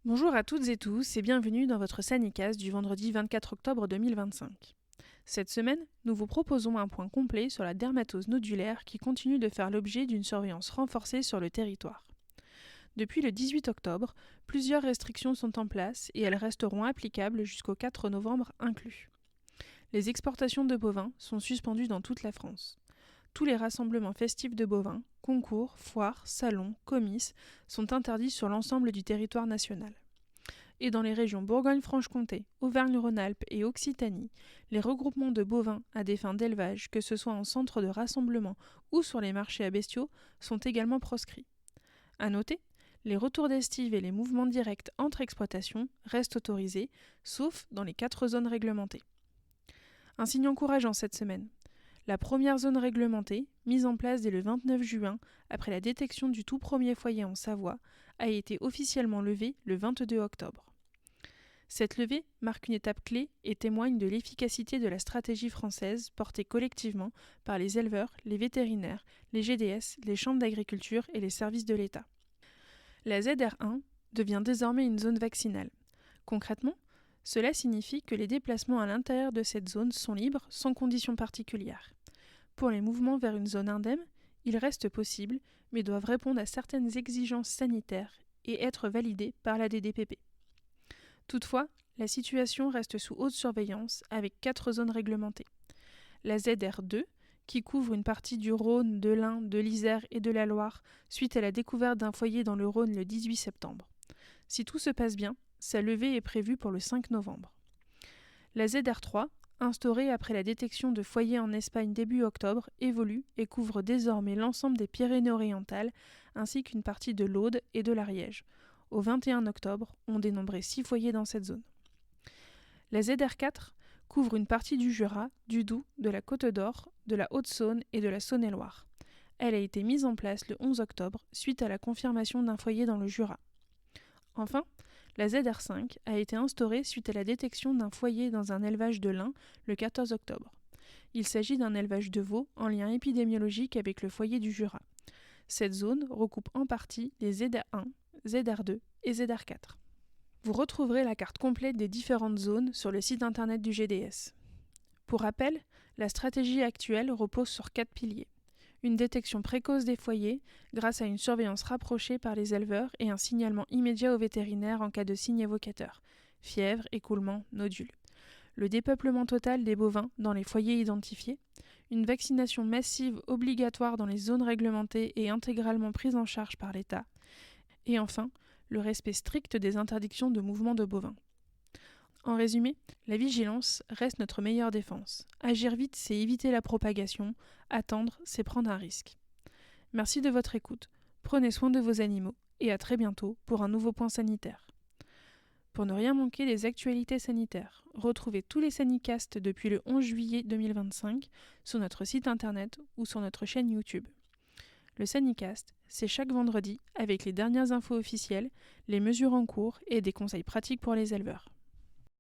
Bonjour à toutes et tous et bienvenue dans votre Sanicast du vendredi 24 octobre 2025. Cette semaine, nous vous proposons un point complet sur la dermatose nodulaire qui continue de faire l'objet d'une surveillance renforcée sur le territoire. Depuis le 18 octobre, plusieurs restrictions sont en place et elles resteront applicables jusqu'au 4 novembre inclus. Les exportations de bovins sont suspendues dans toute la France. Tous les rassemblements festifs de bovins, concours, foires, salons, comices, sont interdits sur l'ensemble du territoire national. Et dans les régions Bourgogne-Franche-Comté, Auvergne-Rhône-Alpes et Occitanie, les regroupements de bovins à des fins d'élevage, que ce soit en centre de rassemblement ou sur les marchés à bestiaux, sont également proscrits. À noter, les retours d'estive et les mouvements directs entre exploitations restent autorisés, sauf dans les 4 zones réglementées. Un signe encourageant cette semaine. La première zone réglementée, mise en place dès le 29 juin, après la détection du tout premier foyer en Savoie, a été officiellement levée le 22 octobre. Cette levée marque une étape clé et témoigne de l'efficacité de la stratégie française portée collectivement par les éleveurs, les vétérinaires, les GDS, les chambres d'agriculture et les services de l'État. La ZR1 devient désormais une zone vaccinale. Concrètement, cela signifie que les déplacements à l'intérieur de cette zone sont libres sans conditions particulières. Pour les mouvements vers une zone indemne, ils restent possibles, mais doivent répondre à certaines exigences sanitaires et être validés par la DDPP. Toutefois, la situation reste sous haute surveillance avec 4 zones réglementées. La ZR2, qui couvre une partie du Rhône, de l'Ain, de l'Isère et de la Loire suite à la découverte d'un foyer dans le Rhône le 18 septembre. Si tout se passe bien, sa levée est prévue pour le 5 novembre. La ZR3, instaurée après la détection de foyers en Espagne début octobre, évolue et couvre désormais l'ensemble des Pyrénées-Orientales ainsi qu'une partie de l'Aude et de l'Ariège. Au 21 octobre, on dénombrait 6 foyers dans cette zone. La ZR4 couvre une partie du Jura, du Doubs, de la Côte d'Or, de la Haute-Saône et de la Saône-et-Loire. Elle a été mise en place le 11 octobre suite à la confirmation d'un foyer dans le Jura. Enfin, la ZR5 a été instaurée suite à la détection d'un foyer dans un élevage de lin le 14 octobre. Il s'agit d'un élevage de veaux en lien épidémiologique avec le foyer du Jura. Cette zone recoupe en partie les ZR1, ZR2 et ZR4. Vous retrouverez la carte complète des différentes zones sur le site internet du GDS. Pour rappel, la stratégie actuelle repose sur 4 piliers. Une détection précoce des foyers grâce à une surveillance rapprochée par les éleveurs et un signalement immédiat aux vétérinaires en cas de signes évocateurs, fièvre, écoulement, nodules. Le dépeuplement total des bovins dans les foyers identifiés, une vaccination massive obligatoire dans les zones réglementées et intégralement prise en charge par l'État, et enfin, le respect strict des interdictions de mouvement de bovins. En résumé, la vigilance reste notre meilleure défense. Agir vite, c'est éviter la propagation. Attendre, c'est prendre un risque. Merci de votre écoute. Prenez soin de vos animaux et à très bientôt pour un nouveau point sanitaire. Pour ne rien manquer des actualités sanitaires, retrouvez tous les Sanicasts depuis le 11 juillet 2025 sur notre site internet ou sur notre chaîne YouTube. Le Sanicast, c'est chaque vendredi avec les dernières infos officielles, les mesures en cours et des conseils pratiques pour les éleveurs.